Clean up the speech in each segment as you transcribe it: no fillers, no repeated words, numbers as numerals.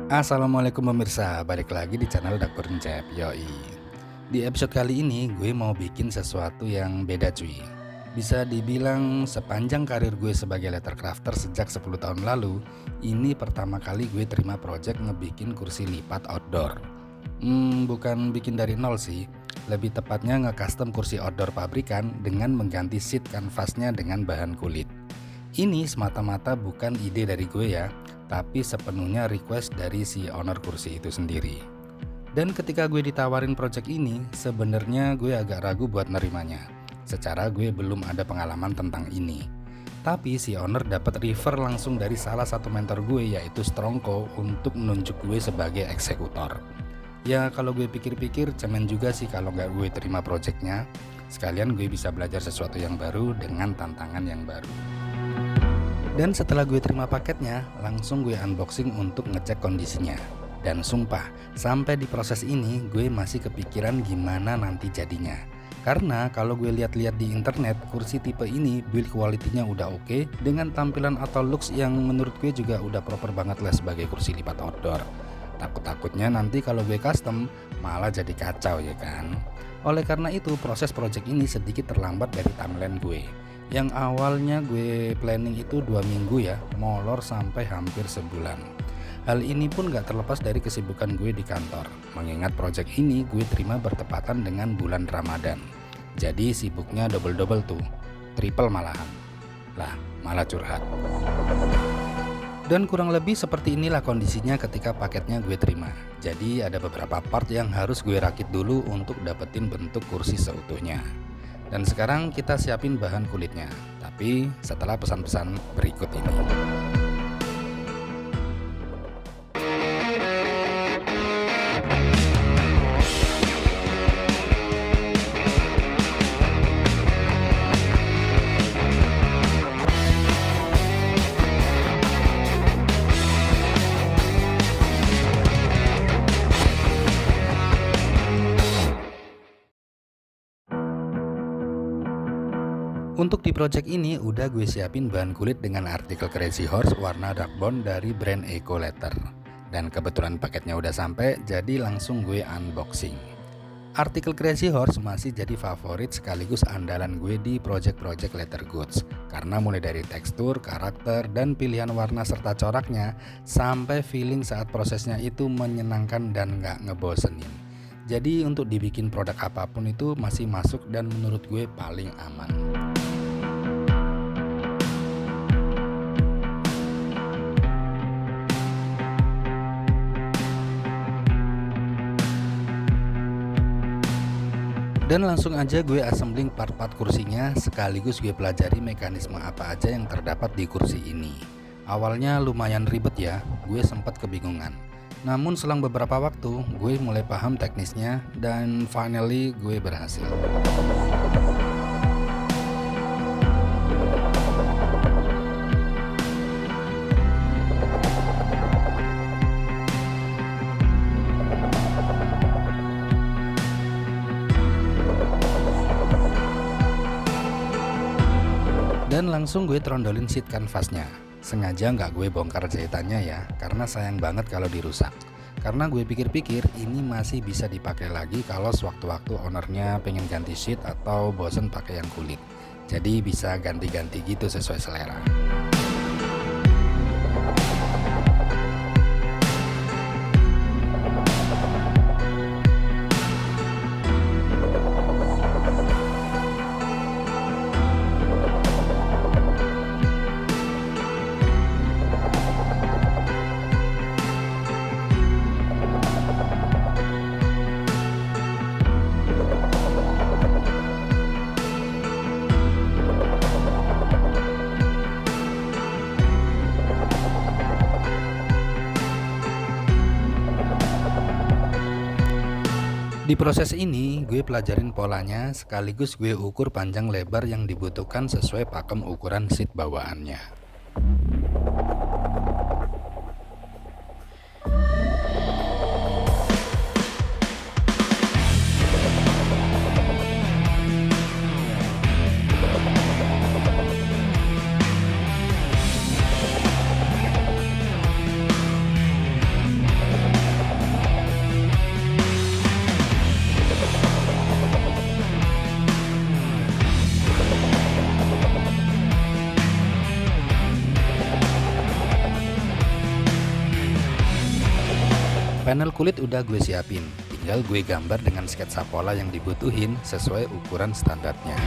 Assalamualaikum pemirsa, balik lagi di channel Dapur Cep. Yoi. Di episode kali ini gue mau bikin sesuatu yang beda cuy. Bisa dibilang sepanjang karir gue sebagai letter crafter sejak 10 tahun lalu, ini pertama kali gue terima project ngebikin kursi lipat outdoor. Bukan bikin dari nol sih, lebih tepatnya nge-custom kursi outdoor pabrikan dengan mengganti seat kanvasnya dengan bahan kulit. Ini semata-mata bukan ide dari gue ya, tapi sepenuhnya request dari si owner kursi itu sendiri. Dan ketika gue ditawarin project ini, sebenarnya gue agak ragu buat nerimanya. Secara gue belum ada pengalaman tentang ini. Tapi si owner dapat refer langsung dari salah satu mentor gue yaitu Strongco untuk menunjuk gue sebagai eksekutor. Ya kalau gue pikir-pikir cemen juga sih kalau nggak gue terima projectnya. Sekalian gue bisa belajar sesuatu yang baru dengan tantangan yang baru. Dan setelah gue terima paketnya, langsung gue unboxing untuk ngecek kondisinya. Dan sumpah, sampai di proses ini gue masih kepikiran gimana nanti jadinya. Karena kalau gue lihat-lihat di internet, kursi tipe ini build quality-nya udah oke, dengan tampilan atau looks yang menurut gue juga udah proper banget lah sebagai kursi lipat outdoor. Takut-takutnya nanti kalau gue custom malah jadi kacau ya kan. Oleh karena itu proses project ini sedikit terlambat dari timeline gue. Yang awalnya gue planning itu 2 minggu ya, molor sampai hampir sebulan. Hal ini pun gak terlepas dari kesibukan gue di kantor. Mengingat project ini gue terima bertepatan dengan bulan Ramadan. Jadi sibuknya double-double tuh, triple malahan. Lah, malah curhat. Dan kurang lebih seperti inilah kondisinya ketika paketnya gue terima. Jadi ada beberapa part yang harus gue rakit dulu untuk dapetin bentuk kursi seutuhnya. Dan sekarang kita siapin bahan kulitnya, tapi setelah pesan-pesan berikut ini. Untuk di project ini udah gue siapin bahan kulit dengan artikel Crazy Horse warna dark brown dari brand Eco Letter. Dan kebetulan paketnya udah sampai, jadi langsung gue unboxing. Artikel Crazy Horse masih jadi favorit sekaligus andalan gue di project-project leather goods. Karena mulai dari tekstur, karakter, dan pilihan warna serta coraknya, sampai feeling saat prosesnya itu menyenangkan dan gak ngebosenin. Jadi untuk dibikin produk apapun itu masih masuk dan menurut gue paling aman. Dan langsung aja gue assembling part-part kursinya, sekaligus gue pelajari mekanisme apa aja yang terdapat di kursi ini. Awalnya lumayan ribet ya, gue sempat kebingungan. Namun selang beberapa waktu, gue mulai paham teknisnya dan finally gue berhasil. Dan langsung gue trondolin sheet kanvasnya. Sengaja nggak gue bongkar jahitannya ya, karena sayang banget kalau dirusak. Karena gue pikir-pikir ini masih bisa dipakai lagi kalau sewaktu-waktu ownernya pengen ganti sheet atau bosen pakai yang kulit. Jadi bisa ganti-ganti gitu sesuai selera. Di proses ini gue pelajarin polanya sekaligus gue ukur panjang lebar yang dibutuhkan sesuai pakem ukuran sheet bawaannya. Panel kulit udah gue siapin, tinggal gue gambar dengan sketsa pola yang dibutuhin sesuai ukuran standarnya.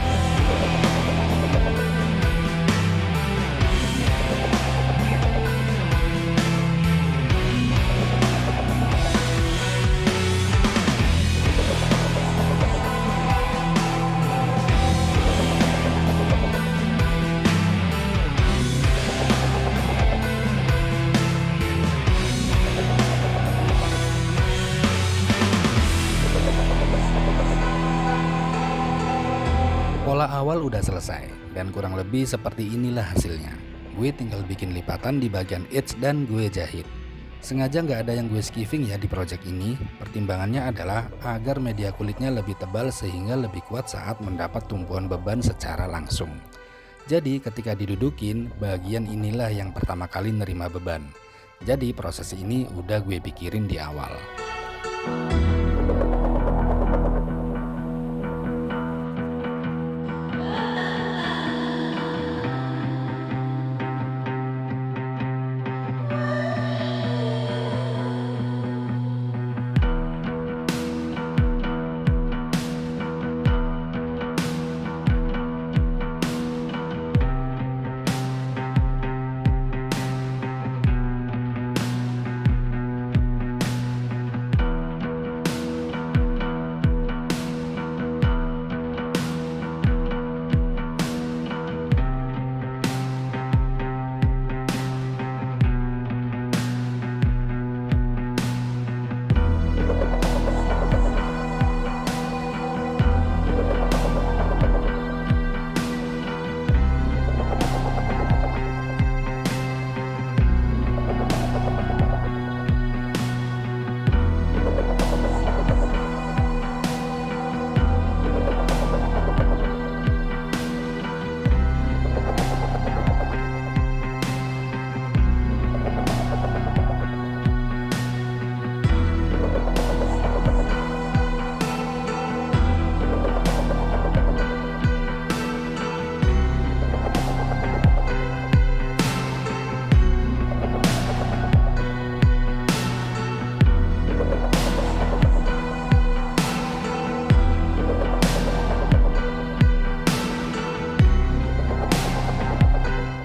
Pola awal udah selesai, dan kurang lebih seperti inilah hasilnya. Gue tinggal bikin lipatan di bagian edge dan gue jahit. Sengaja nggak ada yang gue skiving ya di project ini. Pertimbangannya adalah agar media kulitnya lebih tebal sehingga lebih kuat saat mendapat tumpuan beban secara langsung. Jadi ketika didudukin, bagian inilah yang pertama kali nerima beban. Jadi proses ini udah gue pikirin di awal.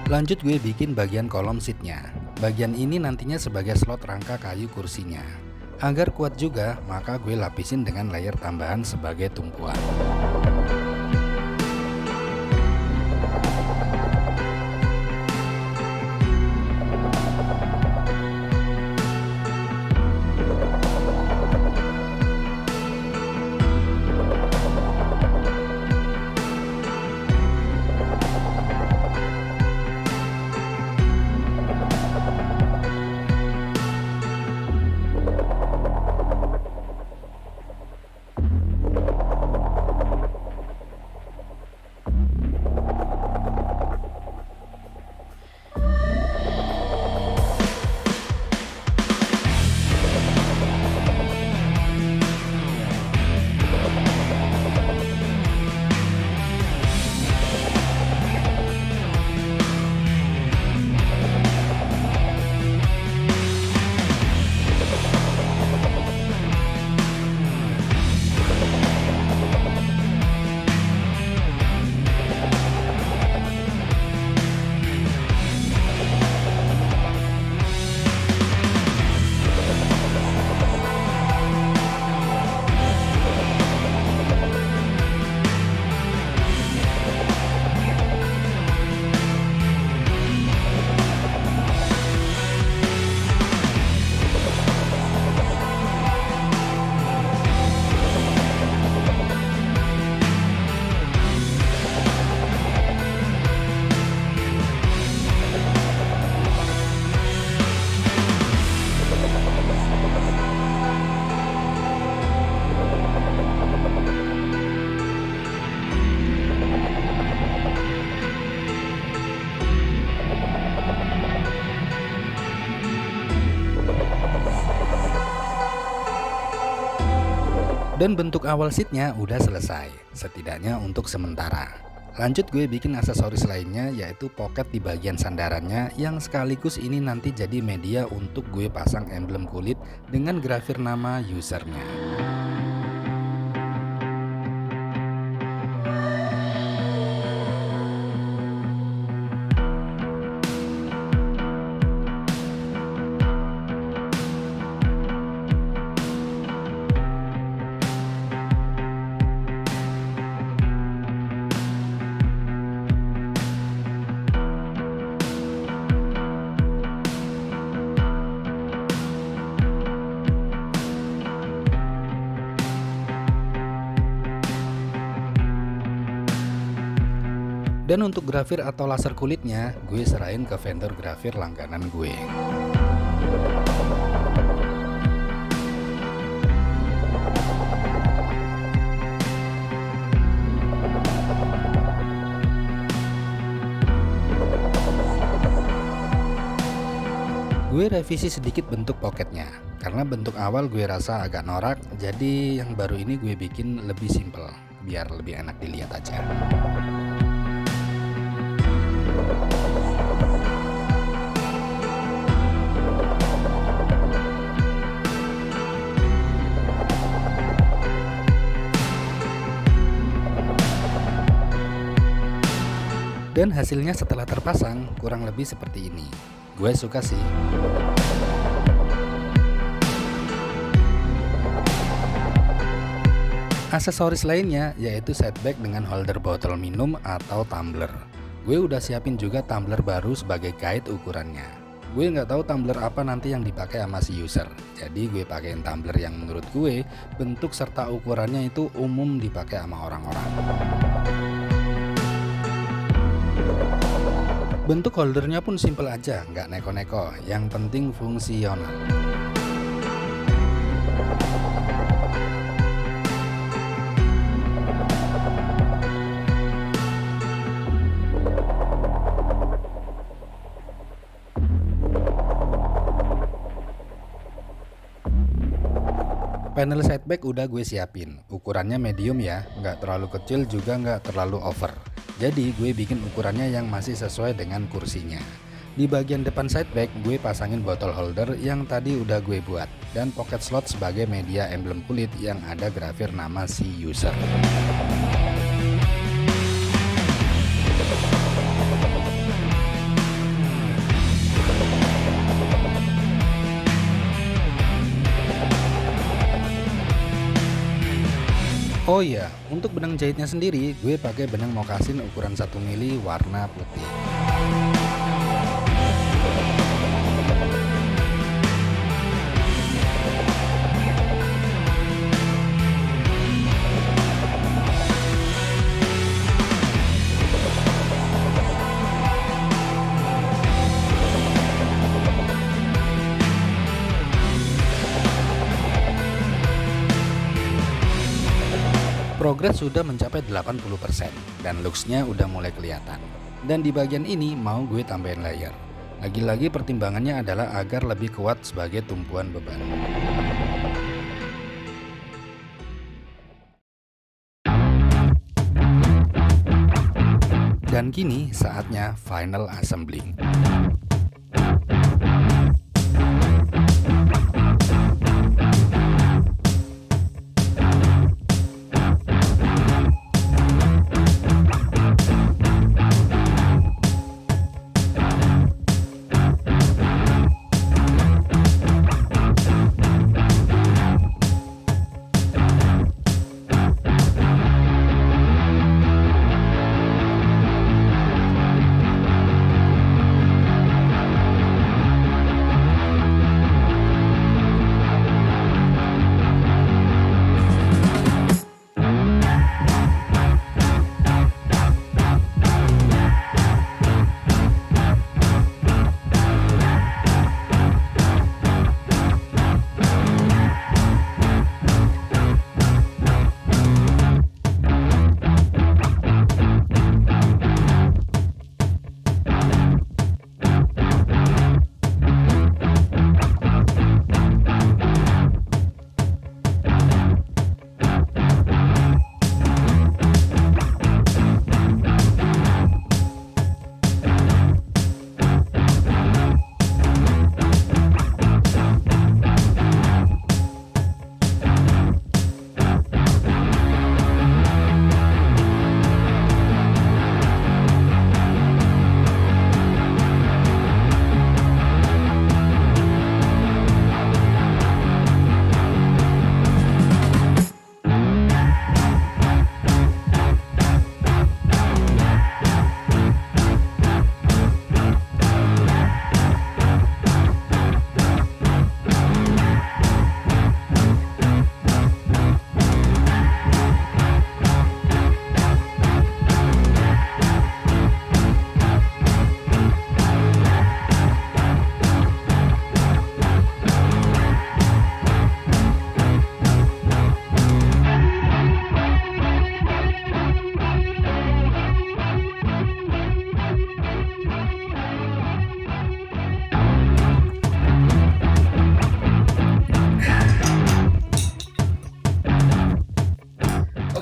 Lanjut gue bikin bagian kolom seatnya. Bagian ini nantinya sebagai slot rangka kayu kursinya. Agar kuat juga, maka gue lapisin dengan layer tambahan sebagai tumpuan. Dan bentuk awal seatnya udah selesai, setidaknya untuk sementara. Lanjut gue bikin aksesoris lainnya, yaitu pocket di bagian sandarannya, yang sekaligus ini nanti jadi media untuk gue pasang emblem kulit dengan grafir nama usernya. Dan untuk grafir atau laser kulitnya, gue serahin ke vendor grafir langganan gue. Gue revisi sedikit bentuk poketnya, karena bentuk awal gue rasa agak norak, jadi yang baru ini gue bikin lebih simple, biar lebih enak dilihat aja. Dan hasilnya setelah terpasang kurang lebih seperti ini. Gue suka sih. Aksesoris lainnya yaitu side bag dengan holder botol minum atau tumbler. Gue udah siapin juga tumbler baru sebagai guide ukurannya. Gue nggak tahu tumbler apa nanti yang dipakai sama si user. Jadi gue pakein tumbler yang menurut gue bentuk serta ukurannya itu umum dipakai sama orang-orang. Bentuk holdernya pun simple aja, nggak neko-neko, yang penting fungsional. Panel sideback udah gue siapin, ukurannya medium ya, nggak terlalu kecil juga nggak terlalu over. Jadi gue bikin ukurannya yang masih sesuai dengan kursinya. Di bagian depan sideback gue pasangin botol holder yang tadi udah gue buat, dan pocket slot sebagai media emblem kulit yang ada grafir nama si user. Oh iya, untuk benang jahitnya sendiri, gue pakai benang mokasin ukuran 1 mili warna putih. Progres sudah mencapai 80% dan looksnya udah mulai kelihatan. Dan di bagian ini mau gue tambahin layer. Lagi-lagi pertimbangannya adalah agar lebih kuat sebagai tumpuan beban. Dan kini saatnya final assembly.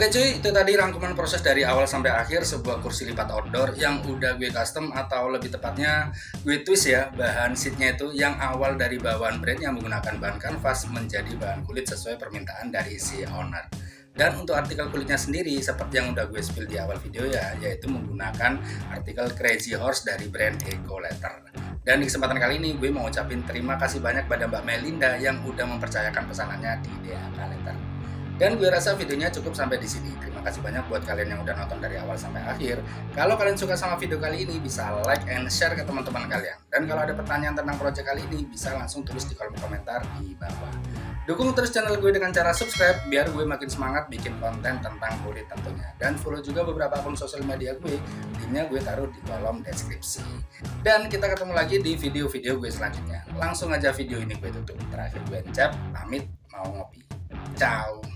Oke cuy, itu tadi rangkuman proses dari awal sampai akhir sebuah kursi lipat outdoor yang udah gue custom, atau lebih tepatnya gue twist ya, bahan seatnya itu yang awal dari bawaan brand yang menggunakan bahan kanvas menjadi bahan kulit sesuai permintaan dari si owner. Dan untuk artikel kulitnya sendiri seperti yang udah gue spill di awal video ya, yaitu menggunakan artikel Crazy Horse dari brand Eco Leather. Dan di kesempatan kali ini gue mau ucapin terima kasih banyak pada Mbak Melinda yang udah mempercayakan pesanannya di DHK Leather. Dan gue rasa videonya cukup sampai di sini. Terima kasih banyak buat kalian yang udah nonton dari awal sampai akhir. Kalau kalian suka sama video kali ini, bisa like and share ke teman-teman kalian. Dan kalau ada pertanyaan tentang project kali ini, bisa langsung tulis di kolom komentar di bawah. Dukung terus channel gue dengan cara subscribe, biar gue makin semangat bikin konten tentang kulit tentunya. Dan follow juga beberapa akun sosial media gue, linknya gue taruh di kolom deskripsi. Dan kita ketemu lagi di video-video gue selanjutnya. Langsung aja video ini gue tutup. Terakhir gue Encep, pamit mau ngopi. Ciao.